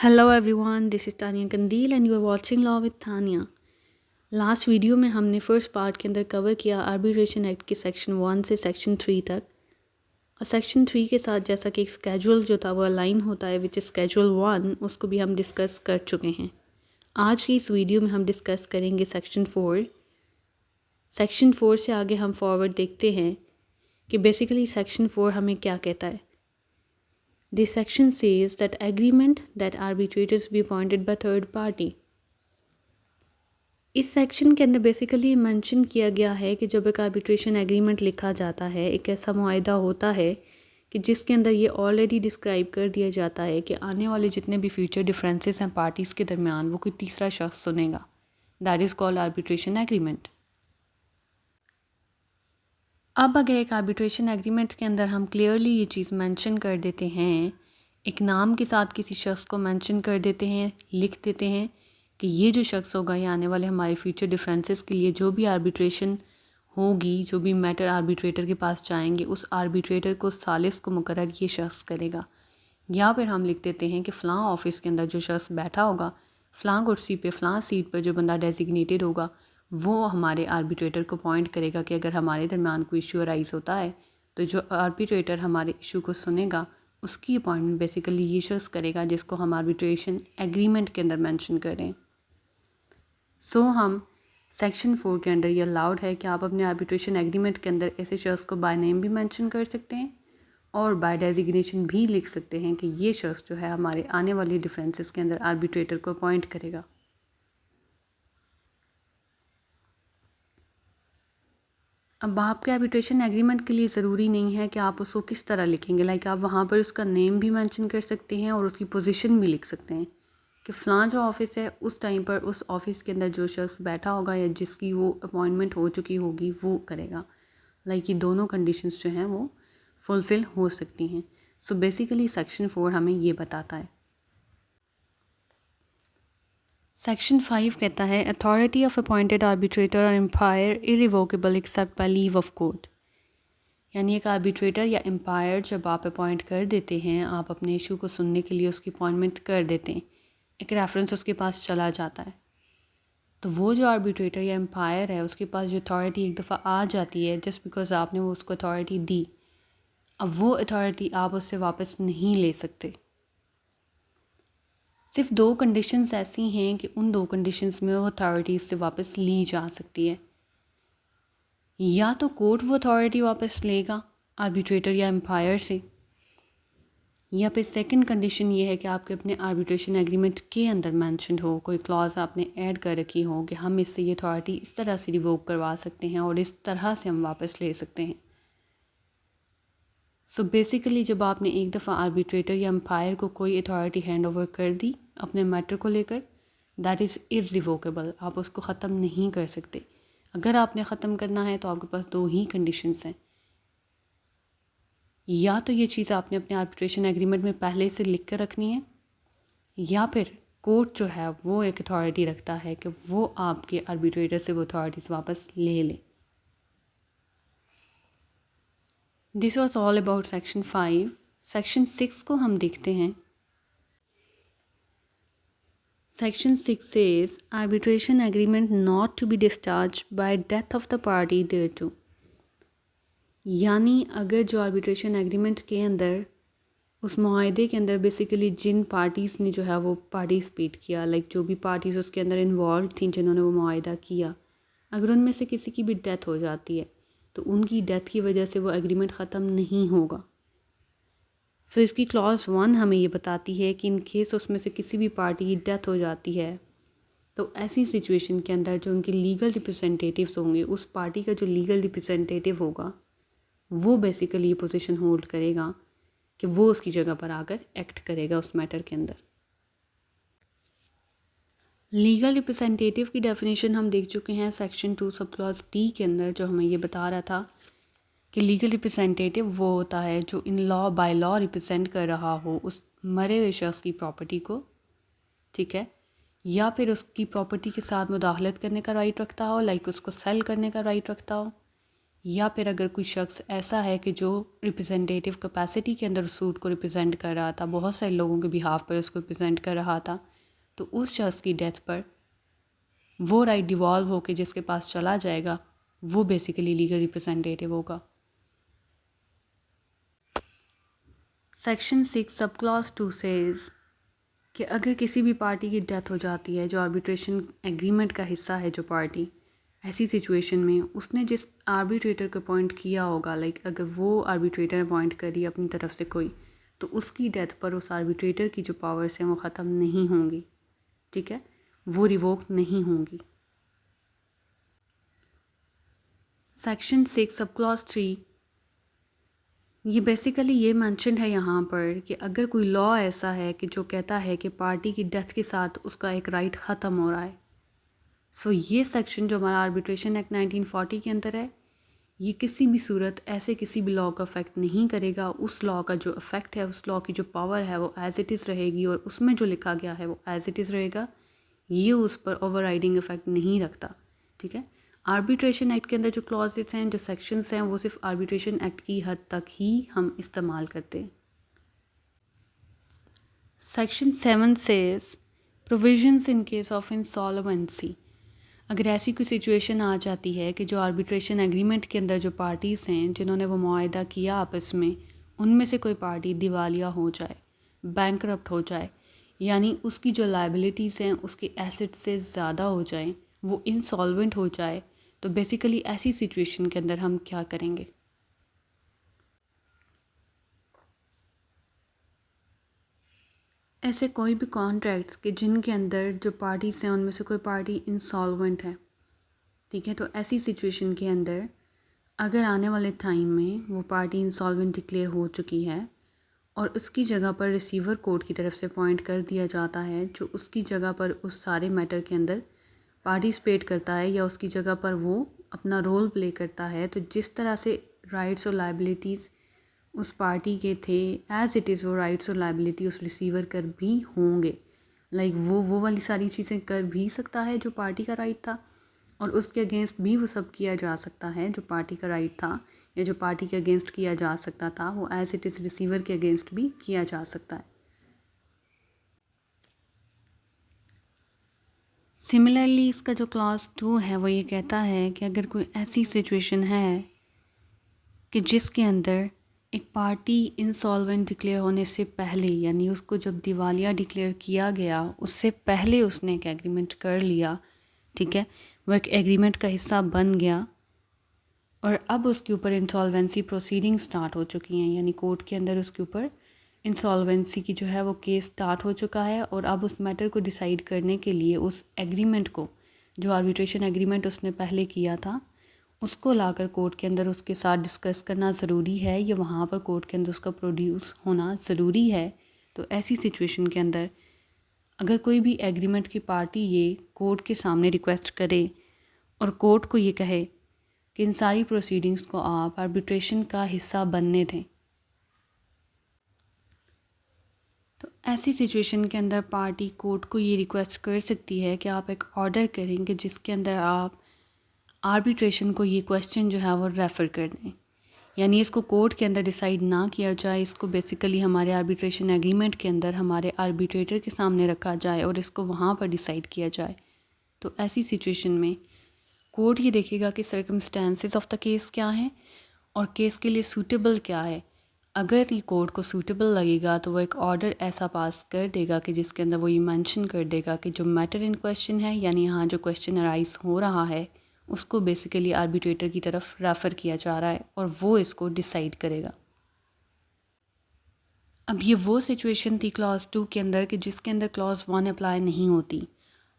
Hello everyone, this is Tania Kandeel and you are watching law with Tania. Last video में हमने first part के अंदर cover किया आर्बिट्रेशन एक्ट के सेक्शन 1 से सेक्शन 3 तक। और सेक्शन 3 के साथ जैसा कि एक स्केड्यूल जो था वो अलाइन होता है विच इज़ स्केड्यूल 1, उसको भी हम डिस्कस कर चुके हैं। आज की इस वीडियो में हम डिस्कस करेंगे सेक्शन 4। सेक्शन 4 से आगे हम फॉरवर्ड देखते हैं कि बेसिकली सेक्शन 4 हमें क्या कहता है। This section says that agreement that arbitrators be appointed by third party। इस सेक्शन के अंदर बेसिकली मेंशन किया गया है कि जब एक आर्बिट्रेशन एग्रीमेंट लिखा जाता है, एक ऐसा मुआहदा होता है कि जिसके अंदर ये ऑलरेडी डिस्क्राइब कर दिया जाता है कि आने वाले जितने भी फ्यूचर डिफरेंसेस हैं पार्टीज़ के दरमियान वो कोई तीसरा शख्स सुनेगा। That is called arbitration agreement. अब अगर एक आर्बिट्रेशन एग्रीमेंट के अंदर हम क्लियरली ये चीज़ मेंशन कर देते हैं, एक नाम के साथ किसी शख्स को मेंशन कर देते हैं, लिख देते हैं कि ये जो शख्स होगा ये आने वाले हमारे फ्यूचर डिफरेंसेस के लिए जो भी आर्बिट्रेशन होगी, जो भी मैटर आर्बिट्रेटर के पास जाएंगे, उस आर्बिट्रेटर को सालिस को मुकर्रर ये शख्स करेगा। या फिर हम लिख देते हैं कि फ़लाँ ऑफिस के अंदर जो शख्स बैठा होगा, फ़लाँ कुर्सी पे फ़लाँ सीट पर जो बंदा डेजिग्नेटेड होगा वो हमारे आर्बिट्रेटर को पॉइंट करेगा कि अगर हमारे दरमियान कोई इशू अराइज़ होता है तो जो आर्बिट्रेटर हमारे इशू को सुनेगा उसकी अपॉइंटमेंट बेसिकली ये शख्स करेगा जिसको हम आर्बिट्रेशन एग्रीमेंट के अंदर मेंशन करें। सो हम सेक्शन 4 के अंदर ये अलाउड है कि आप अपने आर्बिट्रेशन एग्रीमेंट के अंदर ऐसे शख्स को बाय नेम भी मेंशन कर सकते हैं और बाय डेजिग्नेशन भी लिख सकते हैं कि ये शख्स जो है हमारे आने वाले डिफरेंसेस के अंदर आर्बिट्रेटर को अपॉइंट करेगा। अब आपके आर्बिट्रेशन एग्रीमेंट के लिए ज़रूरी नहीं है कि आप उसको किस तरह लिखेंगे। लाइक आप वहाँ पर उसका नेम भी मेंशन कर सकते हैं और उसकी पोजीशन भी लिख सकते हैं कि फ़लाँ जो ऑफ़िस है उस टाइम पर उस ऑफ़िस के अंदर जो शख्स बैठा होगा या जिसकी वो अपॉइंटमेंट हो चुकी होगी वो करेगा। लाइक ये दोनों कंडीशंस जो हैं वो फुलफ़िल हो सकती हैं। सो बेसिकली सेक्शन 4 हमें ये बताता है। सेक्शन 5 कहता है अथॉरिटी ऑफ अपॉइंटेड आर्बिट्रेटर और umpire irrevocable except by leave of court. यानी एक आर्बिट्रेटर या एम्पायर जब आप अपॉइंट कर देते हैं, आप अपने इशू को सुनने के लिए उसकी अपॉइंटमेंट कर देते हैं, एक रेफरेंस उसके पास चला जाता है, तो वो जो आर्बिट्रेटर या एम्पायर है उसके पास जो अथॉरिटी एक दफ़ा आ जाती है जस्ट बिकॉज आपने वो उसको अथॉरिटी दी, अब वो अथॉरिटी आप उससे वापस नहीं ले सकते। सिर्फ 2 कंडीशंस ऐसी हैं कि उन 2 कंडीशंस में वो अथॉरिटी इससे वापस ली जा सकती है। या तो कोर्ट वो अथॉरिटी वापस लेगा आर्बिट्रेटर या एम्पायर से, या फिर सेकंड कंडीशन ये है कि आपके अपने आर्बिट्रेशन एग्रीमेंट के अंदर मेंशन्ड हो, कोई क्लॉज आपने ऐड कर रखी हो कि हम इससे ये अथॉरिटी इस तरह से रिवोक करवा सकते हैं और इस तरह से हम वापस ले सकते हैं। सो बेसिकली जब आपने एक दफ़ा आर्बिट्रेटर या एम्पायर को कोई अथॉरिटी हैंड ओवर कर दी अपने मैटर को लेकर, दैट इज़ इररिवोकेबल, आप उसको ख़त्म नहीं कर सकते। अगर आपने ख़त्म करना है तो आपके पास 2 ही कंडीशंस हैं, या तो ये चीज़ आपने अपने आर्बिट्रेशन एग्रीमेंट में पहले से लिख कर रखनी है, या फिर कोर्ट जो है वो एक अथॉरिटी रखता है कि वो आपके आर्बिट्रेटर से वो अथॉरिटीज़ वापस ले ले। This was all about section 5। Section 6 को हम देखते हैं। Section 6 says arbitration agreement not to be discharged by death of the party thereto। यानी अगर जो आर्बिट्रेशन एग्रीमेंट के अंदर उस मुआहदे के अंदर बेसिकली जिन पार्टीज़ ने जो है वो पार्टिसिपेट किया, लाइक जो भी पार्टीज़ उसके अंदर इन्वॉल्व थी जिन्होंने वो मुआहदा किया, अगर उनमें से किसी की भी डेथ हो जाती है तो उनकी डेथ की वजह से वो एग्रीमेंट ख़त्म नहीं होगा। सो इसकी क्लॉज 1 हमें ये बताती है कि इन केस उसमें से किसी भी पार्टी की डेथ हो जाती है तो ऐसी सिचुएशन के अंदर जो उनके लीगल रिप्रेजेंटेटिव्स होंगे, उस पार्टी का जो लीगल रिप्रेजेंटेटिव होगा वो बेसिकली ये पोजीशन होल्ड करेगा कि वो उसकी जगह पर आकर एक्ट करेगा उस मैटर के अंदर। लीगल रिप्रेजेंटेटिव की डेफिनेशन हम देख चुके हैं सेक्शन 2 सब क्लॉज डी के अंदर, जो हमें ये बता रहा था कि लीगल रिप्रेजेंटेटिव वो होता है जो in law by law represent कर रहा हो उस मरे हुए शख्स की प्रॉपर्टी को, ठीक है, या फिर उसकी प्रॉपर्टी के साथ मुदाखलत करने का राइट रखता हो, लाइक उसको सेल करने का राइट रखता हो, या फिर अगर कोई शख्स ऐसा है कि जो रिप्रेजेंटेटिव कैपेसिटी के अंदर सूट को रिप्रेजेंट कर रहा था, बहुत सारे लोगों के बिहाफ पर उसको रिप्रेजेंट कर रहा था, तो उस शख्स की डेथ पर वो राइट डिवॉल्व होकर जिसके पास चला जाएगा वो बेसिकली लीगल रिप्रेजेंटेटिव होगा। सेक्शन 6 सब क्लॉज 2 सेज कि अगर किसी भी पार्टी की डेथ हो जाती है जो आर्बिट्रेशन एग्रीमेंट का हिस्सा है जो पार्टी, ऐसी सिचुएशन में उसने जिस आर्बिट्रेटर को अपॉइंट किया होगा, लाइक अगर वो आर्बिट्रेटर अपॉइंट करी अपनी तरफ से कोई, तो उसकी डेथ पर उस आर्बिट्रेटर की जो पावर्स हैं वो ख़त्म नहीं होंगी, ठीक है, वो रिवोक नहीं होंगी। सेक्शन 6 सब क्लॉज 3 ये बेसिकली ये मेंशन है यहाँ पर कि अगर कोई लॉ ऐसा है कि जो कहता है कि पार्टी की डेथ के साथ उसका एक राइट ख़त्म हो रहा है, सो ये सेक्शन जो हमारा आर्बिट्रेशन एक्ट 1940 के अंदर है, ये किसी भी सूरत ऐसे किसी भी लॉ का अफेक्ट नहीं करेगा। उस लॉ का जो इफ़ेक्ट है, उस लॉ की जो पावर है वो एज़ इट इज़ रहेगी और उसमें जो लिखा गया है वो एज़ इट इज़ रहेगा। ये उस पर ओवरराइडिंग इफ़ेक्ट नहीं रखता, ठीक है। आर्बिट्रेशन एक्ट के अंदर जो क्लॉजेस हैं, जो सेक्शंस हैं, वो सिर्फ आर्बिट्रेशन एक्ट की हद तक ही हम इस्तेमाल करते हैं। Section 7 says provisions in case of insolvency. अगर ऐसी कोई सिचुएशन आ जाती है कि जो आर्बिट्रेशन एग्रीमेंट के अंदर जो पार्टीज़ हैं जिन्होंने वो मुआहदा किया आपस में, उनमें से कोई पार्टी दिवालिया हो जाए, बैंकरप्ट हो जाए, यानी उसकी जो लायबिलिटीज़ हैं उसके एसेट से ज़्यादा हो जाएं, वो इंसॉल्वेंट हो जाए, तो बेसिकली ऐसी सिचुएशन के अंदर हम क्या करेंगे। ऐसे कोई भी कॉन्ट्रैक्ट्स कि जिनके अंदर जो पार्टीज़ हैं उनमें से कोई पार्टी इंसॉल्वेंट है, ठीक है, तो ऐसी सिचुएशन के अंदर अगर आने वाले टाइम में वो पार्टी इंसॉल्वेंट डिक्लेयर हो चुकी है और उसकी जगह पर रिसीवर कोर्ट की तरफ से अपॉइंट कर दिया जाता है जो उसकी जगह पर उस सारे मैटर के अंदर पार्टिसिपेट करता है या उसकी जगह पर वो अपना रोल प्ले करता है, तो जिस तरह से राइट्स और लायबिलिटीज़ उस पार्टी के थे एज़ इट इज़ वो राइट्स और लायबिलिटी उस रिसीवर कर भी होंगे। लाइक वो वाली सारी चीज़ें कर भी सकता है जो पार्टी का राइट था और उसके अगेंस्ट भी वो सब किया जा सकता है जो पार्टी का राइट था या जो पार्टी के अगेंस्ट किया जा सकता था, वो एज़ इट इज़ रिसीवर के अगेंस्ट भी किया जा सकता है। सिमिलरली इसका जो क्लॉज 2 है वो ये कहता है कि अगर कोई ऐसी सिचुएशन है कि जिसके अंदर एक पार्टी इंसॉल्वेंट डिक्लेयर होने से पहले, यानी उसको जब दिवालिया डिक्लेयर किया गया उससे पहले उसने एक एग्रीमेंट कर लिया, ठीक है, वो एक एग्रीमेंट का हिस्सा बन गया और अब उसके ऊपर इंसॉल्वेंसी प्रोसीडिंग स्टार्ट हो चुकी हैं, यानी कोर्ट के अंदर उसके ऊपर इंसॉल्वेंसी की जो है वो केस स्टार्ट हो चुका है और अब उस मैटर को डिसाइड करने के लिए उस एग्रीमेंट को, जो आर्बिट्रेशन एग्रीमेंट उसने पहले किया था, उसको लाकर कोर्ट के अंदर उसके साथ डिस्कस करना ज़रूरी है या वहाँ पर कोर्ट के अंदर उसका प्रोड्यूस होना ज़रूरी है। तो ऐसी सिचुएशन के अंदर अगर कोई भी एग्रीमेंट की पार्टी ये कोर्ट के सामने रिक्वेस्ट करे और कोर्ट को ये कहे कि इन सारी प्रोसीडिंग्स को आप आर्बिट्रेशन का हिस्सा बनने दें, तो ऐसी सिचुएशन के अंदर पार्टी कोर्ट को ये रिक्वेस्ट कर सकती है कि आप एक ऑर्डर करेंगे जिसके अंदर आप आर्बिट्रेशन को ये क्वेश्चन जो है वो रेफ़र कर दें, यानी इसको कोर्ट के अंदर डिसाइड ना किया जाए, इसको बेसिकली हमारे आर्बिट्रेशन एग्रीमेंट के अंदर हमारे आर्बिट्रेटर के सामने रखा जाए और इसको वहाँ पर डिसाइड किया जाए। तो ऐसी सिचुएशन में कोर्ट ये देखेगा कि सर्कमस्टेंसेस ऑफ द केस क्या हैं और केस के लिए सूटेबल क्या है। अगर ये कोर्ट को सूटेबल लगेगा तो वो एक ऑर्डर ऐसा पास कर देगा कि जिसके अंदर वो ये मेंशन कर देगा कि जो मैटर इन क्वेश्चन है, यानी यहाँ जो क्वेश्चन अराइज हो रहा है, उसको बेसिकली आर्बिट्रेटर की तरफ रेफ़र किया जा रहा है और वो इसको डिसाइड करेगा। अब ये वो सिचुएशन थी क्लॉज 2 के अंदर कि जिसके अंदर क्लॉज 1 अप्लाई नहीं होती।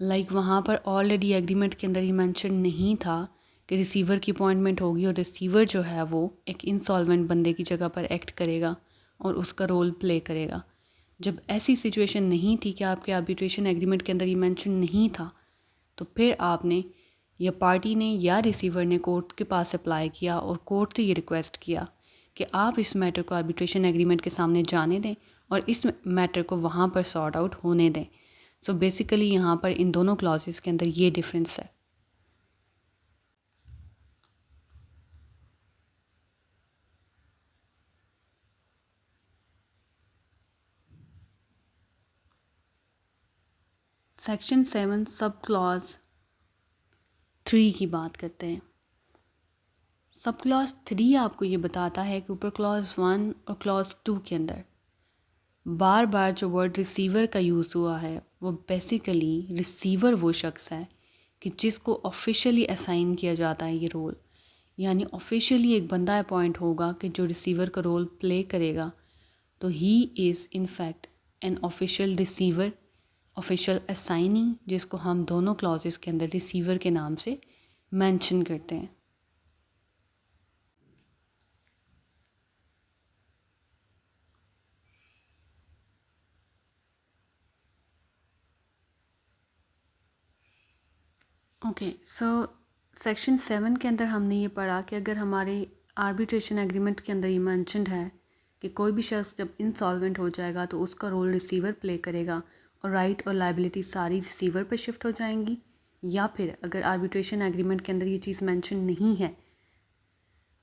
लाइक वहाँ पर ऑलरेडी एग्रीमेंट के अंदर ये मेंशन नहीं था कि रिसीवर की अपॉइंटमेंट होगी और रिसीवर जो है वो एक इंसॉल्वेंट बंदे की जगह पर एक्ट करेगा और उसका रोल प्ले करेगा। जब ऐसी सिचुएशन नहीं थी कि आपके आर्बिट्रेशन एग्रीमेंट के अंदर ये मेंशन नहीं था, तो फिर आपने या पार्टी ने या रिसीवर ने कोर्ट के पास अप्लाई किया और कोर्ट से ये रिक्वेस्ट किया कि आप इस मैटर को आर्बिट्रेशन एग्रीमेंट के सामने जाने दें और इस मैटर को वहाँ पर सॉर्ट आउट होने दें। सो बेसिकली यहाँ पर इन दोनों क्लॉजेस के अंदर ये डिफरेंस है। सेक्शन 7 सब क्लॉज 3 की बात करते हैं। सब क्लॉज 3 आपको ये बताता है कि ऊपर क्लॉज 1 और क्लॉज 2 के अंदर बार बार जो वर्ड रिसीवर का यूज़ हुआ है वो बेसिकली रिसीवर वो शख्स है कि जिसको ऑफिशियली असाइन किया जाता है ये रोल, यानी ऑफिशियली एक बंदा अपॉइंट होगा कि जो रिसीवर का रोल प्ले करेगा। तो he is in fact an official receiver, official assignee, जिसको हम दोनों क्लॉजेस के अंदर रिसीवर के नाम से मेंशन करते हैं। ओके, सो सेक्शन 7 के अंदर हमने ये पढ़ा कि अगर हमारे आर्बिट्रेशन एग्रीमेंट के अंदर ये मेंशन्ड है कि कोई भी शख्स जब इंसॉल्वेंट हो जाएगा तो उसका रोल रिसीवर प्ले करेगा और राइट और लायबिलिटी सारी रिसीवर पे शिफ्ट हो जाएंगी, या फिर अगर आर्बिट्रेशन एग्रीमेंट के अंदर ये चीज़ मेंशन नहीं है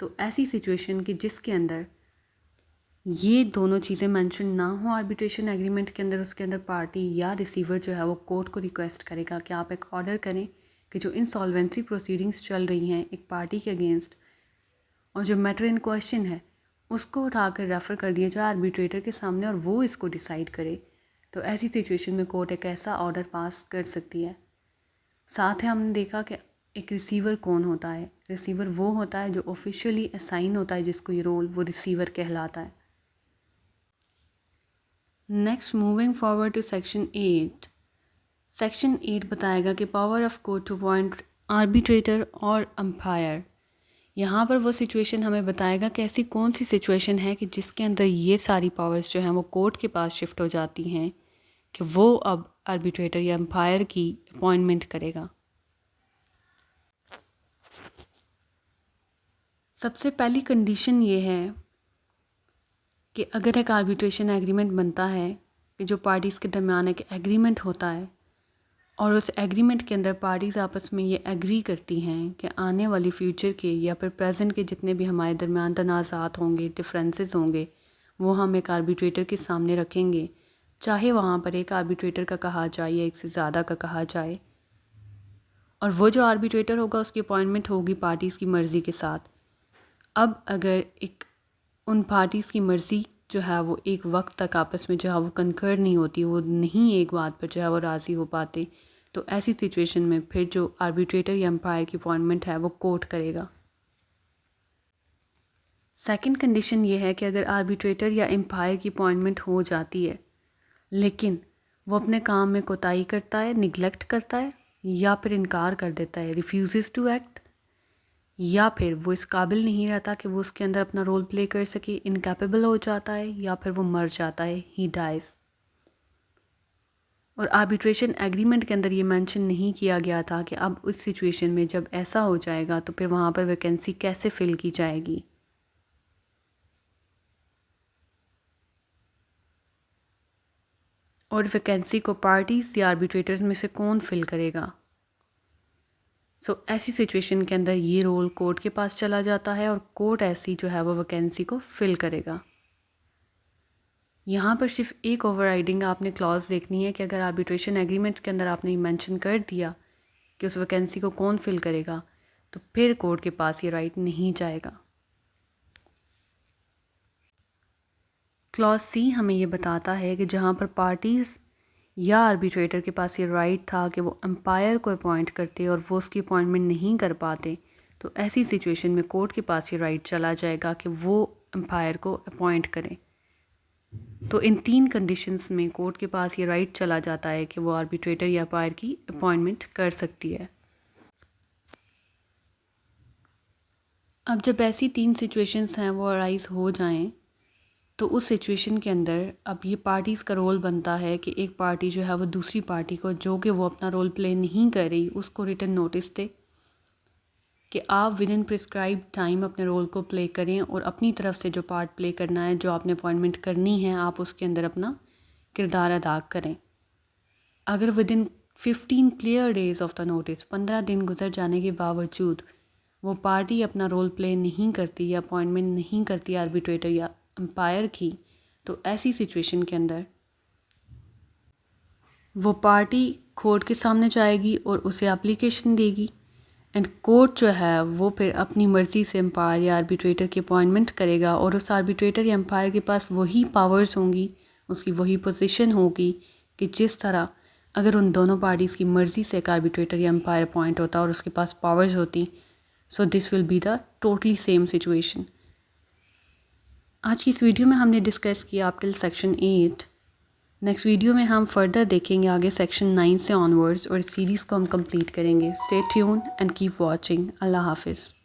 तो ऐसी सिचुएशन कि जिसके अंदर ये दोनों चीज़ें मेंशन ना हो आर्बिट्रेशन एग्रीमेंट के अंदर, उसके अंदर पार्टी या रिसीवर जो है वो कोर्ट को रिक्वेस्ट करेगा कि आप एक ऑर्डर करें कि जो इंसॉल्वेंसी प्रोसीडिंग्स चल रही हैं एक पार्टी के अगेंस्ट और जो मैटर इन क्वेश्चन है उसको उठाकर रेफ़र कर दिया जाए आर्बिट्रेटर के सामने और वो इसको डिसाइड करे, तो ऐसी सिचुएशन में कोर्ट एक ऐसा ऑर्डर पास कर सकती है। साथ ही हमने देखा कि एक रिसीवर कौन होता है। रिसीवर वो होता है जो ऑफिशियली असाइन होता है, जिसको ये रोल वो रिसीवर कहलाता है। Next moving forward to section 8। Section 8 बताएगा कि power of court to appoint arbitrator और अंपायर। यहाँ पर वो सिचुएशन हमें बताएगा कि ऐसी कौन सी सिचुएशन है कि जिसके अंदर ये सारी पावर्स जो हैं वो कोर्ट के पास शिफ्ट हो जाती हैं कि वो अब आर्बिट्रेटर या अंपायर की अपॉइंटमेंट करेगा। सबसे पहली कंडीशन ये है कि अगर एक आर्बिट्रेशन एग्रीमेंट बनता है कि जो पार्टीज़ के दरमियान एक एग्रीमेंट होता है और उस एग्रीमेंट के अंदर पार्टीज़ आपस में ये एग्री करती हैं कि आने वाली फ्यूचर के या फिर प्रेजेंट के जितने भी हमारे दरमियान तनाज़ात होंगे, डिफरेंसेस होंगे, वो हम एक आर्बिट्रेटर के सामने रखेंगे, चाहे वहाँ पर एक आर्बिट्रेटर का कहा जाए या एक से ज़्यादा का कहा जाए। और वो जो आर्बिट्रेटर होगा उसकी अपॉइंटमेंट होगी पार्टीज़ की मर्ज़ी के साथ। अब अगर एक उन पार्टीज़ की मर्ज़ी जो है वो एक वक्त तक आपस में जो है वो कंकर नहीं होती, वो नहीं एक बात पर जो है वो राज़ी हो पाते, तो ऐसी सिचुएशन में फिर जो आर्बिट्रेटर या एम्पायर की अपॉइंटमेंट है वो कोर्ट करेगा। सेकंड कंडीशन ये है कि अगर आर्बिट्रेटर या एम्पायर की अपॉइंटमेंट हो जाती है लेकिन वो अपने काम में कोताही करता है, निगलेक्ट करता है या फिर इनकार कर देता है, रिफ्यूज़ टू एक्ट, या फिर वो इस काबिल नहीं रहता कि वो उसके अंदर अपना रोल प्ले कर सके, इनकैपेबल हो जाता है या फिर वो मर जाता है, ही डाइज। और आर्बिट्रेशन एग्रीमेंट के अंदर ये मेंशन नहीं किया गया था कि अब उस सिचुएशन में जब ऐसा हो जाएगा तो फिर वहाँ पर वैकेंसी कैसे फिल की जाएगी। और वैकेंसी को पार्टीज़ या आर्बिट्रेटर्स में से कौन फिल करेगा। ऐसी सिचुएशन के अंदर ये रोल कोर्ट के पास चला जाता है और कोर्ट ऐसी जो है वो वैकेंसी को फिल करेगा। यहाँ पर सिर्फ एक ओवरराइडिंग आपने क्लॉज देखनी है कि अगर आर्बिट्रेशन एग्रीमेंट के अंदर आपने मेंशन कर दिया कि उस वैकेंसी को कौन फिल करेगा तो फिर कोर्ट के पास ये राइट नहीं जाएगा। क्लॉज सी हमें ये बताता है कि जहाँ पर पार्टीज़ या आर्बिट्रेटर के पास ये राइट था कि वो एम्पायर को अपॉइंट करते और वो उसकी अपॉइंटमेंट नहीं कर पाते, तो ऐसी सिचुएशन में कोर्ट के पास ये राइट चला जाएगा कि वो एम्पायर को अपॉइंट करें। तो इन 3 कंडीशंस में कोर्ट के पास ये राइट चला जाता है कि वो आर्बिट्रेटर या एम्पायर की अपॉइंटमेंट कर सकती है। अब जब ऐसी 3 सिचुएशंस हैं वो अराइज़ हो जाएं तो उस सिचुएशन के अंदर अब ये पार्टीज़ का रोल बनता है कि एक पार्टी जो है वो दूसरी पार्टी को, जो कि वो अपना रोल प्ले नहीं कर रही, उसको रिटन नोटिस दे कि आप विद इन प्रिस्क्राइब टाइम अपने रोल को प्ले करें और अपनी तरफ से जो पार्ट प्ले करना है, जो आपने अपॉइंटमेंट करनी है, आप उसके अंदर अपना किरदार अदा करें। अगर with in 15 clear days of the notice, 15 दिन गुजर जाने के बावजूद वो पार्टी अपना रोल प्ले नहीं करती या अपॉइंटमेंट नहीं करती आर्बिट्रेटर या एम्पायर की, तो ऐसी सिचुएशन के अंदर वो पार्टी कोर्ट के सामने जाएगी और उसे एप्लीकेशन देगी एंड कोर्ट जो है वो फिर अपनी मर्ज़ी से एम्पायर या आर्बिट्रेटर की अपॉइंटमेंट करेगा और उस आर्बिट्रेटर या एम्पायर के पास वही पावर्स होंगी, उसकी वही पोजीशन होगी कि जिस तरह अगर उन दोनों पार्टीज़ की मर्ज़ी से एक आर्बिट्रेटर या एम्पायर अपॉइंट होता और उसके पास पावर्स होती, so this will be the totally same situation. आज की इस वीडियो में हमने डिस्कस किया up till section 8। Next video में हम फर्दर देखेंगे आगे सेक्शन 9 से ऑनवर्ड्स और इस सीरीज़ को हम कंप्लीट करेंगे। Stay tune and keep watching. अल्लाह हाफिज़।